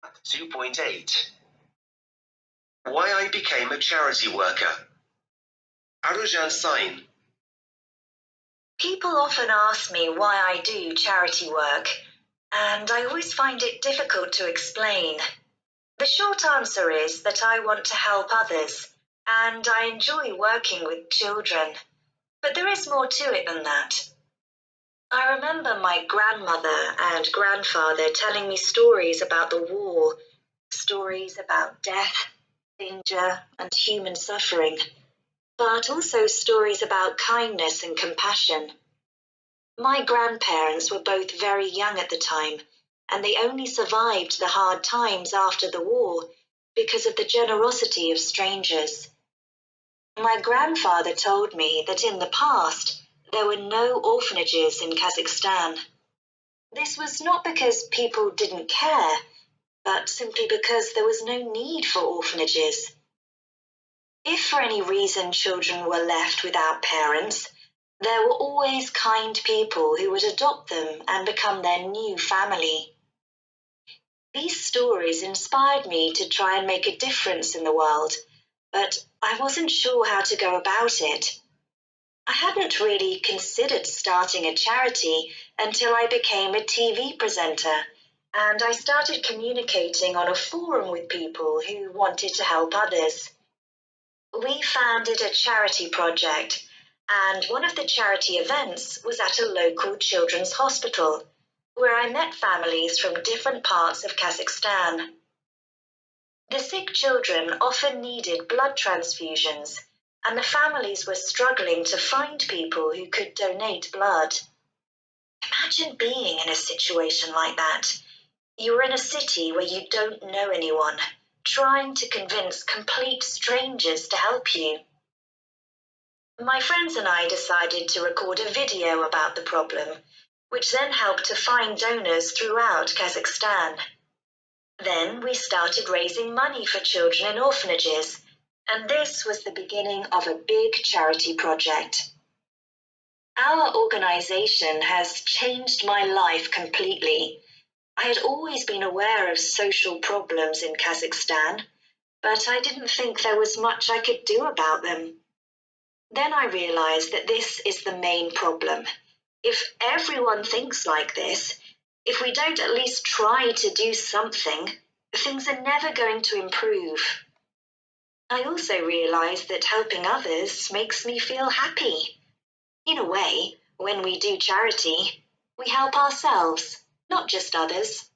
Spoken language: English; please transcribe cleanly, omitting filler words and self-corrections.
2.8 Why I became a charity worker. Arujaan sign. People often ask me why I do charity work, and I always find it difficult to explain. The short answer is that I want to help others, and I enjoy working with children. But there is more to it than that. I remember my grandmother and grandfather telling me stories about the war, stories about death, danger, and human suffering, but also stories about kindness and compassion. My grandparents were both very young at the time, and they only survived the hard times after the war because of the generosity of strangers. My grandfather told me that in the past, there were no orphanages in Kazakhstan. This was not because people didn't care, but simply because there was no need for orphanages. If for any reason children were left without parents, there were always kind people who would adopt them and become their new family. These stories inspired me to try and make a difference in the world, but I wasn't sure how to go about it. I hadn't really considered starting a charity until I became a TV presenter, and I started communicating on a forum with people who wanted to help others. We founded a charity project, and one of the charity events was at a local children's hospital, where I met families from different parts of Kazakhstan. The sick children often needed blood transfusions, and the families were struggling to find people who could donate blood. Imagine being in a situation like that. You're in a city where you don't know anyone, trying to convince complete strangers to help you. My friends and I decided to record a video about the problem, which then helped to find donors throughout Kazakhstan. Then we started raising money for children in orphanages, and this was the beginning of a big charity project. Our organization has changed my life completely. I had always been aware of social problems in Kazakhstan, but I didn't think there was much I could do about them. Then I realized that this is the main problem. If everyone thinks like this, if we don't at least try to do something, things are never going to improve. I also realized that helping others makes me feel happy. In a way, when we do charity, we help ourselves, not just others.